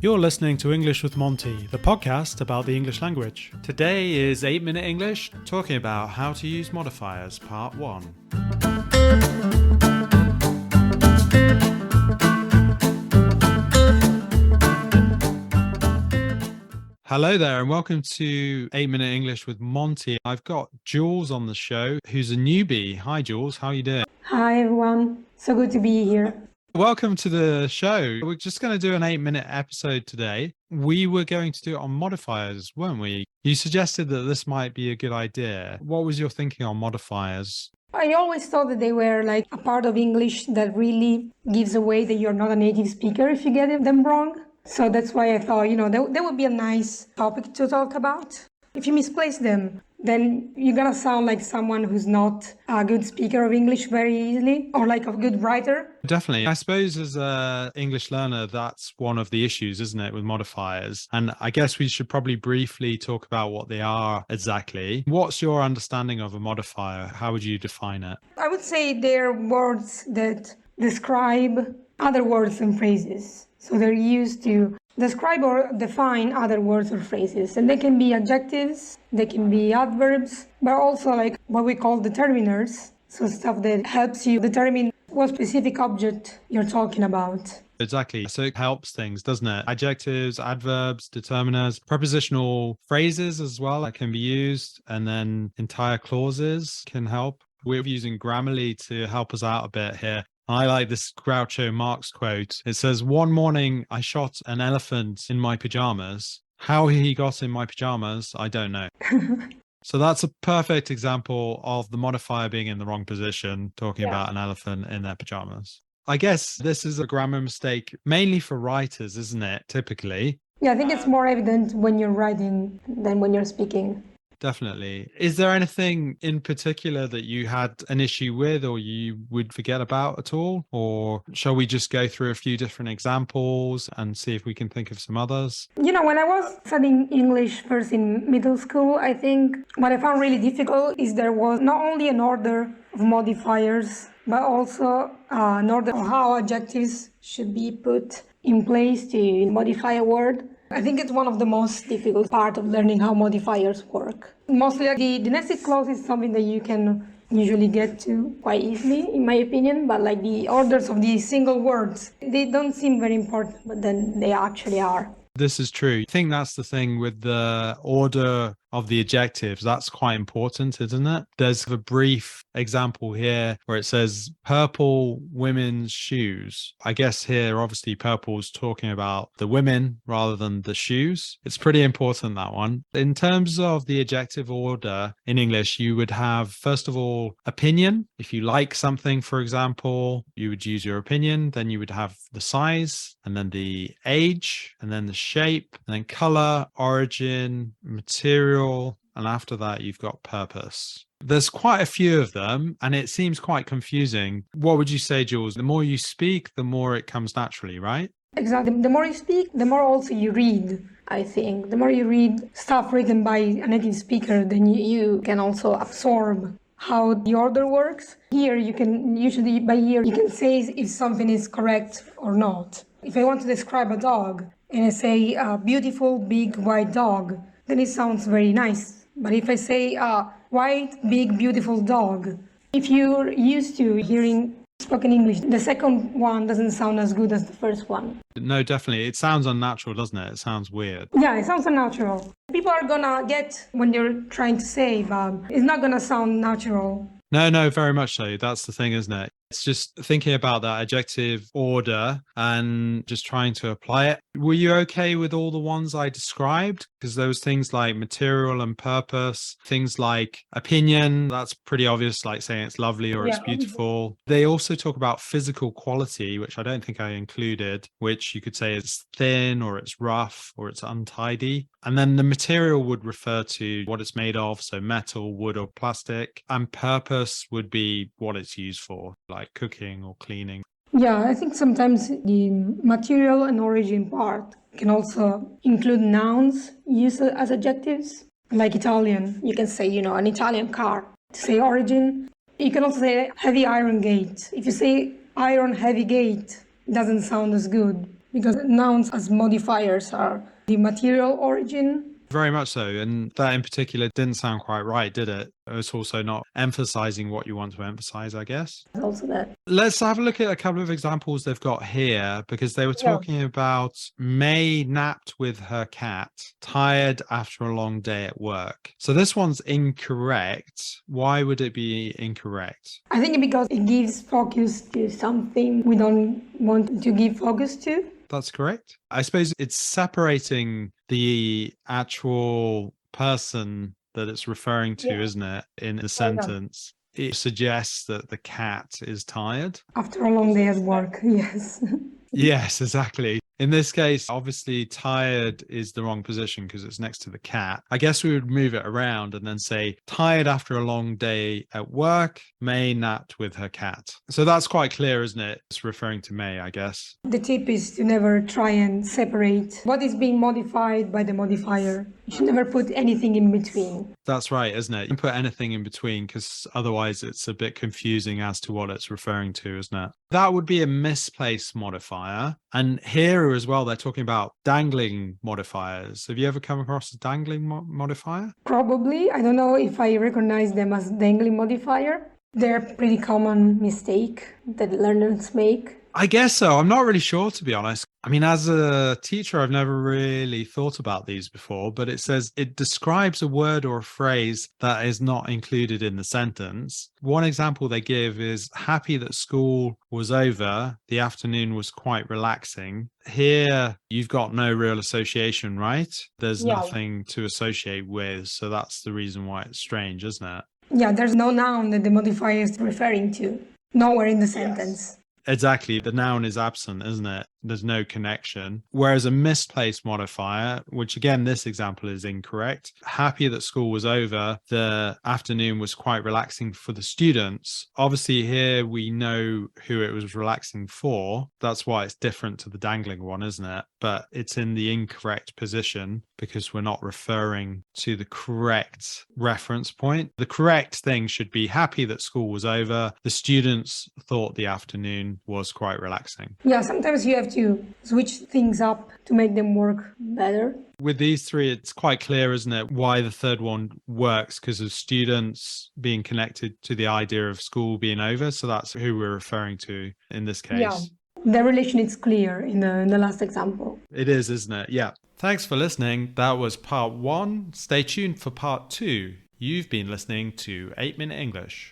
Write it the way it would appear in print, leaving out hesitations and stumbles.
You're listening to English with Monty, the podcast about the English language. Today is 8-Minute English, talking about how to use modifiers, part 1. Hello there and welcome to 8-Minute English with Monty. I've got Jules on the show, who's a newbie. Hi Jules, how are you doing? Hi everyone, so good to be here. Welcome to the show. We're just going to do an 8-minute episode today. We were going to do it on modifiers, weren't we? You suggested that this might be a good idea. What was your thinking on modifiers? I always thought that they were like a part of English that really gives away that you're not a native speaker if you get them wrong. So that's why I thought, that would be a nice topic to talk about. If you misplace them, then you're gonna sound like someone who's not a good speaker of English very easily, or like a good writer. Definitely. I suppose as an English learner, that's one of the issues, isn't it, with modifiers? And I guess we should probably briefly talk about what they are exactly. What's your understanding of a modifier? How would you define it? I would say they're words that describe other words and phrases. So they're used to describe or define other words or phrases. And they can be adjectives, they can be adverbs, but also like what we call determiners. So stuff that helps you determine what specific object you're talking about. Exactly. So it helps things, doesn't it? Adjectives, adverbs, determiners, prepositional phrases as well that can be used, and then entire clauses can help. We're using Grammarly to help us out a bit here. I like this Groucho Marx quote. It says, "One morning I shot an elephant in my pajamas. How he got in my pajamas, I don't know." So that's a perfect example of the modifier being in the wrong position, talking about an elephant in their pajamas. I guess this is a grammar mistake, mainly for writers, isn't it, typically? Yeah, I think it's more evident when you're writing than when you're speaking. Definitely. Is there anything in particular that you had an issue with or you would forget about at all? Or shall we just go through a few different examples and see if we can think of some others? When I was studying English first in middle school, I think what I found really difficult is there was not only an order of modifiers, but also an order of how adjectives should be put in place to modify a word. I think it's one of the most difficult part of learning how modifiers work. Mostly the nested clause is something that you can usually get to quite easily, in my opinion, but like the orders of the single words, they don't seem very important, but then they actually are. This is true. I think that's the thing with the order of the adjectives. That's quite important, isn't it? There's a brief example here where it says purple women's shoes. I guess here, obviously, purple's talking about the women rather than the shoes. It's pretty important, that one. In terms of the adjective order in English, you would have, first of all, opinion. If you like something, for example, you would use your opinion. Then you would have the size, and then the age, and then the shape, and then color, origin, material, and after that you've got purpose. There's quite a few of them and it seems quite confusing. What would you say, Jules? The more you speak, the more it comes naturally, right? Exactly. The more you speak, the more also you read, I think. The more you read stuff written by a native speaker, then you can also absorb how the order works. Here you can usually, by ear, you can say if something is correct or not. If I want to describe a dog and I say a beautiful big white dog, then it sounds very nice. But if I say white, big, beautiful dog, if you're used to hearing spoken English, the second one doesn't sound as good as the first one. No, definitely. It sounds unnatural, doesn't it? It sounds weird. Yeah, it sounds unnatural. People are gonna get when you're trying to say, but it's not gonna sound natural. No, very much so. That's the thing, isn't it? It's just thinking about that adjective order and just trying to apply it. Were you okay with all the ones I described? Because those things like material and purpose, things like opinion, that's pretty obvious, like saying it's lovely or it's beautiful. They also talk about physical quality, which I don't think I included, which you could say it's thin or it's rough or it's untidy. And then the material would refer to what it's made of, so metal, wood or plastic. And purpose would be what it's used for, like cooking or cleaning. Yeah, I think sometimes the material and origin part can also include nouns used as adjectives. Like Italian, you can say, an Italian car. To say origin, you can also say heavy iron gate. If you say iron heavy gate, it doesn't sound as good. because nouns as modifiers are the material origin. Very much so. And that in particular didn't sound quite right, did it? It's also not emphasizing what you want to emphasize, I guess. Also that. Let's have a look at a couple of examples they've got here, because they were talking about May napped with her cat, tired after a long day at work. So this one's incorrect. Why would it be incorrect? I think because it gives focus to something we don't want to give focus to. That's correct. I suppose it's separating the actual person that it's referring to, isn't it, in the sentence? It suggests that the cat is tired. After a long day at work, yes. Yes, exactly. In this case, obviously, tired is the wrong position because it's next to the cat. I guess we would move it around and then say, tired after a long day at work, May napped with her cat. So that's quite clear, isn't it? It's referring to May, I guess. The tip is to never try and separate what is being modified by the modifier. You should never put anything in between. That's right, isn't it? You can put anything in between because otherwise it's a bit confusing as to what it's referring to, isn't it? That would be a misplaced modifier. And here as well, they're talking about dangling modifiers. Have you ever come across a dangling modifier? Probably. I don't know if I recognize them as dangling modifier. They're a pretty common mistake that learners make. I guess so. I'm not really sure, to be honest. I mean, as a teacher, I've never really thought about these before, but it says it describes a word or a phrase that is not included in the sentence. One example they give is happy that school was over. The afternoon was quite relaxing. Here, you've got no real association, right? There's nothing to associate with. So that's the reason why it's strange, isn't it? Yeah, there's no noun that the modifier is referring to. Nowhere in the sentence. Exactly. The noun is absent, isn't it? There's no connection. Whereas a misplaced modifier, which again, this example is incorrect. Happy that school was over. The afternoon was quite relaxing for the students. Obviously, here we know who it was relaxing for. That's why it's different to the dangling one, isn't it? But it's in the incorrect position because we're not referring to the correct reference point. The correct thing should be happy that school was over. The students thought the afternoon was quite relaxing. Yeah, sometimes you have to switch things up to make them work better. With these three, it's quite clear, isn't it, why the third one works, because of students being connected to the idea of school being over. So that's who we're referring to in this case. Yeah, the relation is clear in the last example. It is, isn't it? Yeah. Thanks for listening. That was part 1. Stay tuned for part 2. You've been listening to 8 Minute English.